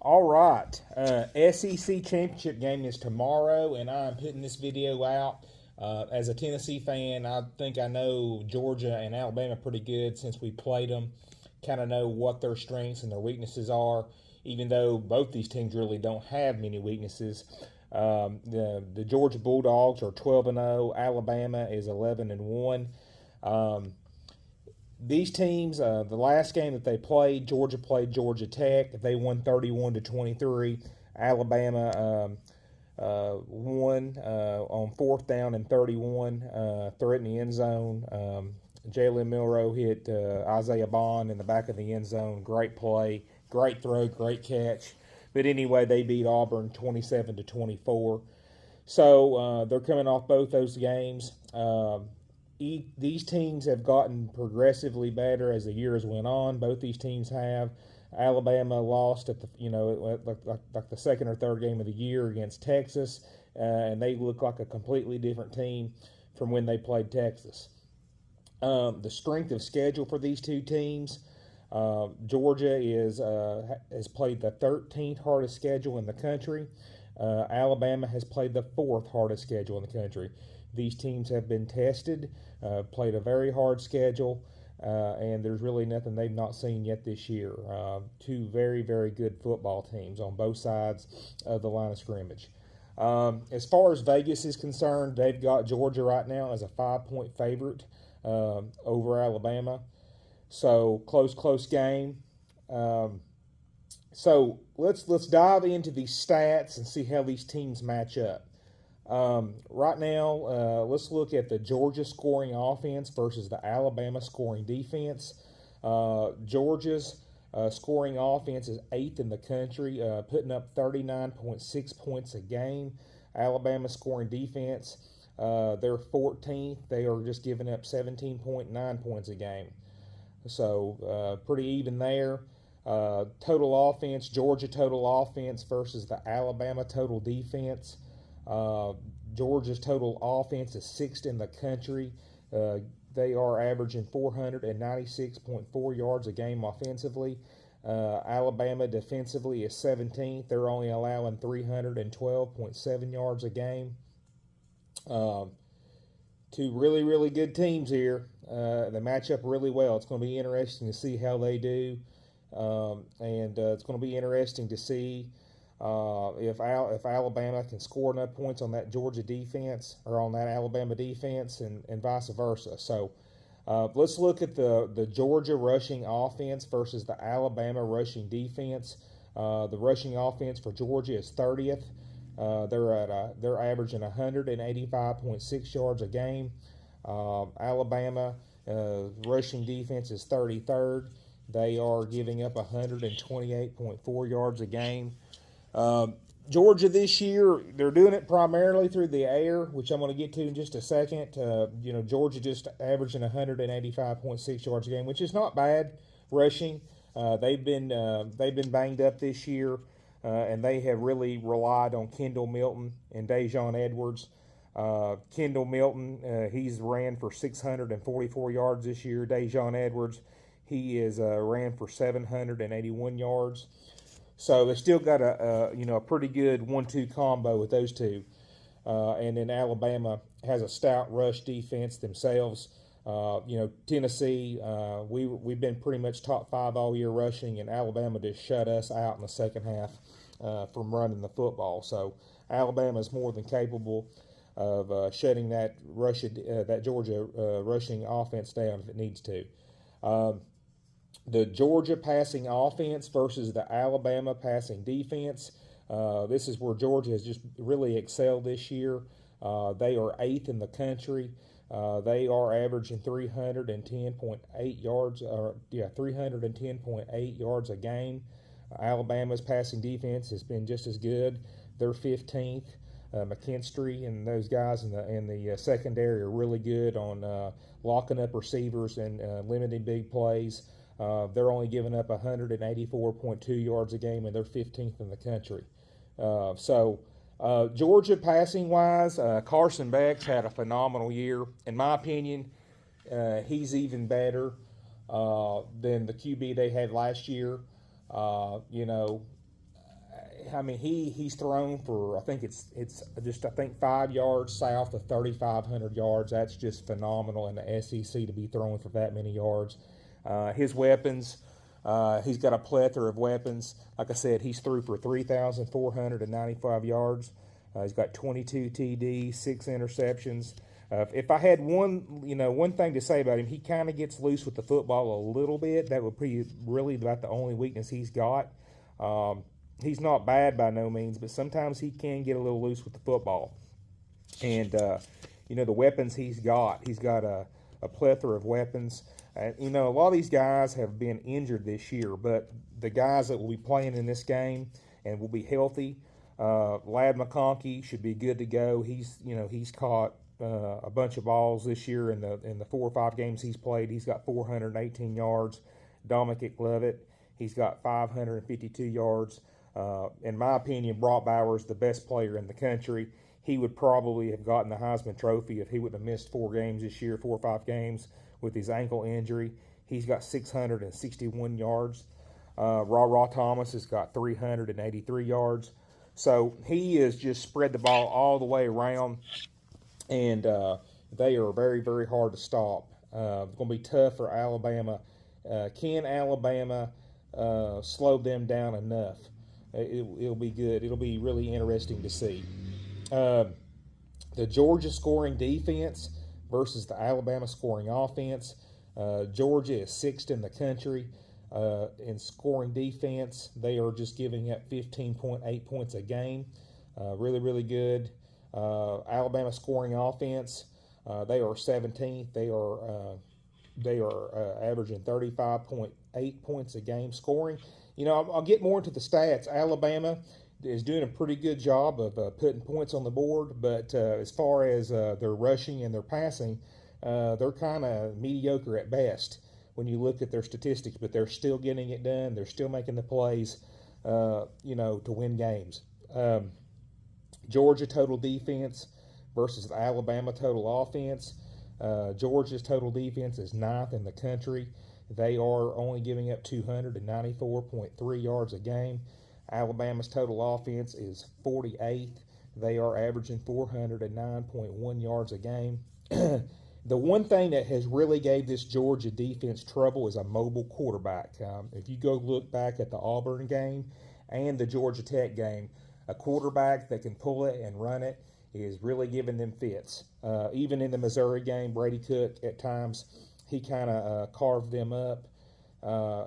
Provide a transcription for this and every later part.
All right. SEC championship game is tomorrow, and I'm putting this video out. As a Tennessee fan, I think I know Georgia and Alabama pretty good since we played them. Kind of know what their strengths and their weaknesses are, even though both these teams really don't have many weaknesses. The Georgia Bulldogs are 12-0. Alabama is 11-1. These teams, the last game that they played, Georgia played Georgia Tech. They won 31-23. Alabama won on fourth down and 31, threw it in the end zone. Jalen Milroe hit Isaiah Bond in the back of the end zone. Great play, great throw, great catch. But anyway, they beat Auburn 27-24. So they're coming off both those games. These teams have gotten progressively better as the years went on. Both these teams have. Alabama lost at the second or third game of the year against Texas, and they look like a completely different team from when they played Texas. The strength of schedule for these two teams. Georgia has played the 13th hardest schedule in the country. Alabama has played the fourth hardest schedule in the country. These teams have been tested, played a very hard schedule, and there's really nothing they've not seen yet this year. Two very, very good football teams on both sides of the line of scrimmage. As far as Vegas is concerned, they've got Georgia right now as a 5-point favorite over Alabama. So close game. So let's dive into these stats and see how these teams match up. Right now, let's look at the Georgia scoring offense versus the Alabama scoring defense. Georgia's scoring offense is 8th in the country, putting up 39.6 points a game. Alabama scoring defense, they're 14th. They are just giving up 17.9 points a game. So pretty even there. Total offense, Georgia total offense versus the Alabama total defense. Georgia's total offense is 6th in the country. They are averaging 496.4 yards a game offensively. Alabama defensively is 17th. They're only allowing 312.7 yards a game. Two really, really good teams here. They match up really well. It's going to be interesting to see how they do. And it's going to be interesting to see if Alabama can score enough points on that Georgia defense or on that Alabama defense and vice versa. So let's look at the Georgia rushing offense versus the Alabama rushing defense. The rushing offense for Georgia is 30th. They're averaging 185.6 yards a game. Alabama rushing defense is 33rd. They are giving up 128.4 yards a game. Georgia this year, they're doing it primarily through the air, which I'm going to get to in just a second. Georgia just averaging 185.6 yards a game, which is not bad rushing. They've been banged up this year, and they have really relied on Kendall Milton and Daijun Edwards. Kendall Milton, he's ran for 644 yards this year. Daijun Edwards, he is ran for 781 yards. So they still got a pretty good 1-2 combo with those two. And then Alabama has a stout rush defense themselves. Tennessee, we've been pretty much top 5 all year rushing, and Alabama just shut us out in the second half from running the football. So Alabama is more than capable of shutting that Georgia rushing offense down if it needs to. The Georgia passing offense versus the Alabama passing defense. This is where Georgia has just really excelled this year. They are 8th in the country. They are averaging 310.8 yards. 310.8 yards a game. Alabama's passing defense has been just as good. They're 15th. McKinstry and those guys in the secondary are really good on locking up receivers and limiting big plays. They're only giving up 184.2 yards a game, and they're 15th in the country. Georgia passing-wise, Carson Beck's had a phenomenal year. In my opinion, he's even better than the QB they had last year. I mean, he's thrown for, I think it's just, I think 5 yards south of 3,500 yards. That's just phenomenal in the SEC to be throwing for that many yards. His weapons, he's got a plethora of weapons. Like I said, he's threw for 3,495 yards. He's got 22 TDs, 6 interceptions. If I had one thing to say about him, he kind of gets loose with the football a little bit. That would be really about the only weakness he's got. He's not bad by no means, but sometimes he can get a little loose with the football. And, the weapons he's got a plethora of weapons. A lot of these guys have been injured this year, but the guys that will be playing in this game and will be healthy, Ladd McConkey should be good to go. He's caught a bunch of balls this year in the 4 or 5 games he's played. He's got 418 yards. Dominic Lovett, he's got 552 yards. In my opinion, Brock Bowers, the best player in the country. He would probably have gotten the Heisman Trophy if he would have missed 4 games this year, 4 or 5 games with his ankle injury. He's got 661 yards. Ra Thomas has got 383 yards. So he has just spread the ball all the way around, and they are very, very hard to stop. It's going to be tough for Alabama. Can Alabama slow them down enough? It'll be good. It'll be really interesting to see. The Georgia scoring defense versus the Alabama scoring offense. Georgia is 6th in the country in scoring defense. They are just giving up 15.8 points a game. Really, really good. Alabama scoring offense. They are 17th. They are averaging 35.8 points a game scoring. I'll get more into the stats. Alabama is doing a pretty good job of putting points on the board, but as far as their rushing and their passing, they're kind of mediocre at best when you look at their statistics, but they're still getting it done. They're still making the plays, to win games. Georgia total defense versus the Alabama total offense. Georgia's total defense is 9th in the country. They are only giving up 294.3 yards a game. Alabama's total offense is 48th. They are averaging 409.1 yards a game. The one thing that has really gave this Georgia defense trouble is a mobile quarterback. If you go look back at the Auburn game and the Georgia Tech game, a quarterback that can pull it and run it is really giving them fits. Even in the Missouri game, Brady Cook at times, he kind of carved them up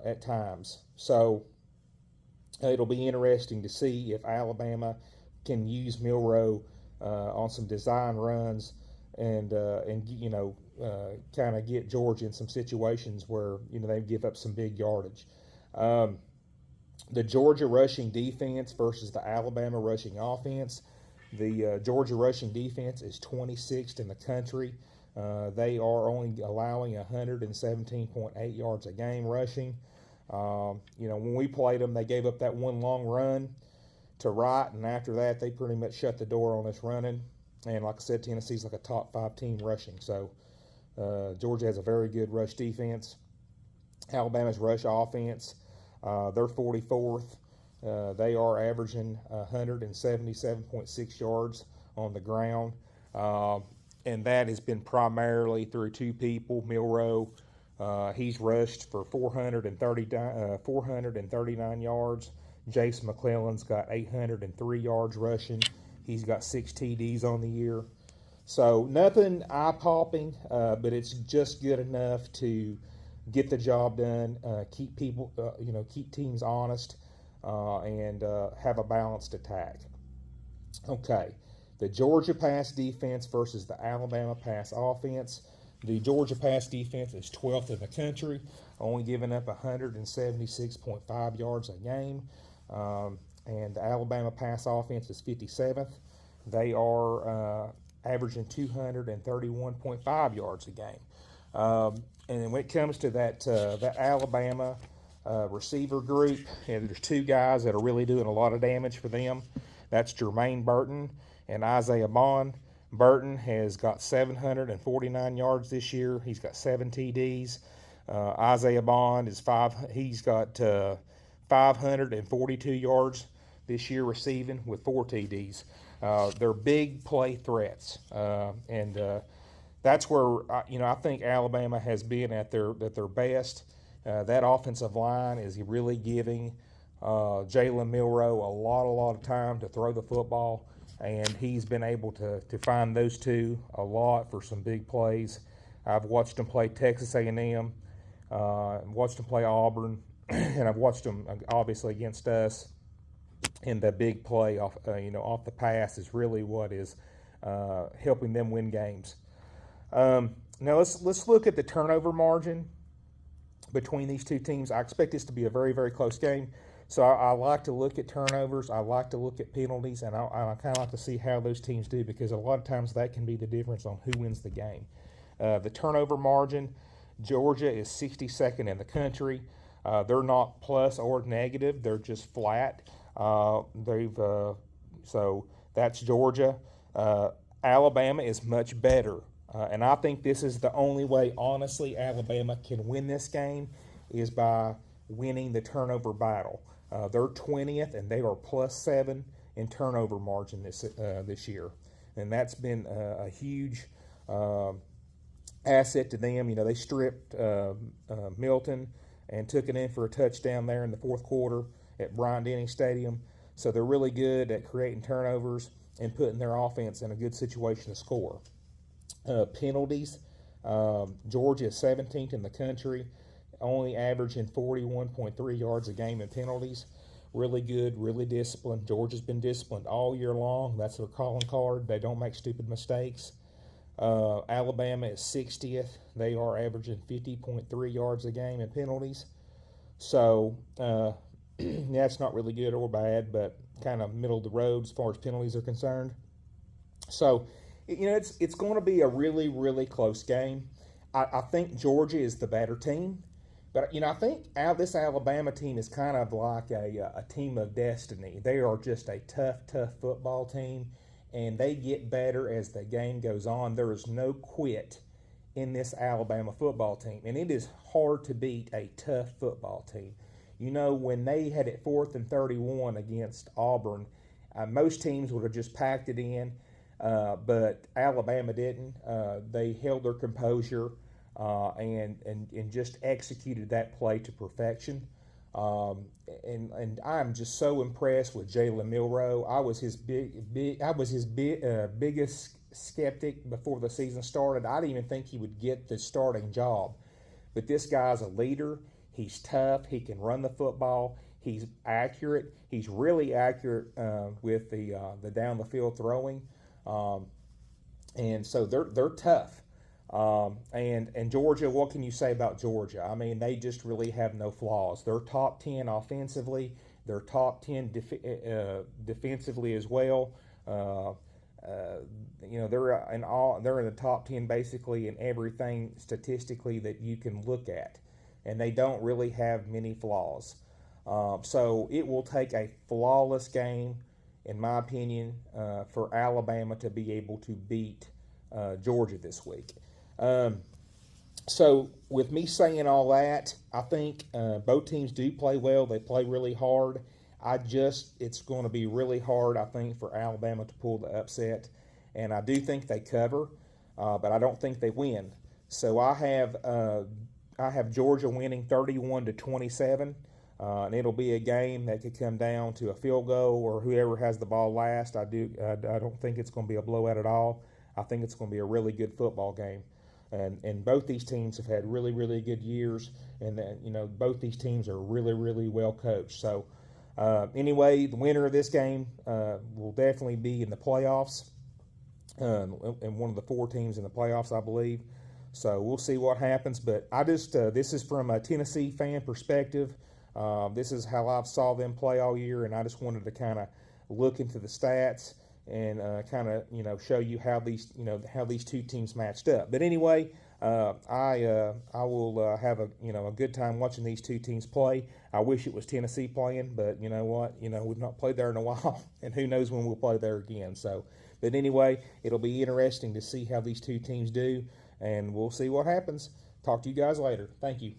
at times. So it'll be interesting to see if Alabama can use Milroe on some design runs and kind of get Georgia in some situations where they give up some big yardage. The Georgia rushing defense versus the Alabama rushing offense. The Georgia rushing defense is 26th in the country. They are only allowing 117.8 yards a game rushing. When we played them, they gave up that one long run to Wright, and after that, they pretty much shut the door on us running. And like I said, Tennessee's like a top 5 team rushing. So Georgia has a very good rush defense. Alabama's rush offense, they're 44th. They are averaging 177.6 yards on the ground. And that has been primarily through 2 people. Milroe, he's rushed for 439 yards. Jason McClellan's got 803 yards rushing. He's got 6 TDs on the year. So nothing eye-popping, but it's just good enough to get the job done, keep people, keep teams honest, and have a balanced attack. Okay, the Georgia pass defense versus the Alabama pass offense. The Georgia pass defense is 12th in the country, only giving up 176.5 yards a game. And the Alabama pass offense is 57th. They are averaging 231.5 yards a game. And when it comes to that Alabama receiver group, there's 2 guys that are really doing a lot of damage for them. That's Jermaine Burton and Isaiah Bond. Burton has got 749 yards this year. He's got 7 TDs. Isaiah Bond he's got 542 yards this year receiving with 4 TDs. They're big play threats, and that's where I think Alabama has been at their best. That offensive line is really giving Jalen Milroe a lot of time to throw the football, and he's been able to find those two a lot for some big plays. I've watched him play Texas A&M, watched him play Auburn, and I've watched him obviously against us. And the big play off the pass is really what is helping them win games. Now let's look at the turnover margin between these two teams. I expect this to be a very close game. So I like to look at turnovers. I like to look at penalties, and I kind of like to see how those teams do, because a lot of times that can be the difference on who wins the game. The turnover margin, Georgia is 62nd in the country. They're not plus or negative; they're just flat. So that's Georgia. Alabama is much better, and I think this is the only way, honestly, Alabama can win this game is by winning the turnover battle. They're 20th, and they are +7 in turnover margin this year, and that's been a huge asset to them. They stripped Milton and took it in for a touchdown there in the fourth quarter at Bryant-Denny Stadium. So they're really good at creating turnovers and putting their offense in a good situation to score. Penalties, Georgia is 17th in the country, only averaging 41.3 yards a game in penalties. Really good, really disciplined. Georgia's been disciplined all year long. That's their calling card. They don't make stupid mistakes. Alabama is 60th. They are averaging 50.3 yards a game in penalties. So that's not really good or bad, but kind of middle of the road as far as penalties are concerned. So, it's going to be a really close game. I think Georgia is the better team. But, I think this Alabama team is kind of like a team of destiny. They are just a tough football team, and they get better as the game goes on. There is no quit in this Alabama football team, and it is hard to beat a tough football team. When they had it 4th and 31 against Auburn, most teams would have just packed it in, but Alabama didn't. They held their composure. And just executed that play to perfection. And I'm just so impressed with Jalen Milroe. I was his biggest skeptic before the season started. I didn't even think he would get the starting job. But this guy's a leader. He's tough. He can run the football. He's accurate. He's really accurate with the down the field throwing. And so they're tough. And Georgia, what can you say about Georgia? I mean, they just really have no flaws. They're top 10 offensively. They're top 10 defensively as well. They're in the top 10 basically in everything statistically that you can look at, and they don't really have many flaws. So it will take a flawless game, in my opinion, for Alabama to be able to beat Georgia this week. So with me saying all that, I think both teams do play well. They play really hard. It's going to be really hard, I think, for Alabama to pull the upset. And I do think they cover, but I don't think they win. So I have Georgia winning 31-27. And it'll be a game that could come down to a field goal or whoever has the ball last. I don't think it's going to be a blowout at all. I think it's going to be a really good football game. And both these teams have had really good years, and both these teams are really well coached. So anyway, the winner of this game will definitely be in the playoffs, and one of the 4 teams in the playoffs, I believe. So we'll see what happens. But this is from a Tennessee fan perspective. This is how I've saw them play all year, and I just wanted to kind of look into the stats and kind of show you how these two teams matched up. But anyway, I will have a good time watching these two teams play. I wish it was Tennessee playing, but you know what? We've not played there in a while, and who knows when we'll play there again. So, but anyway, it'll be interesting to see how these two teams do, and we'll see what happens. Talk to you guys later. Thank you.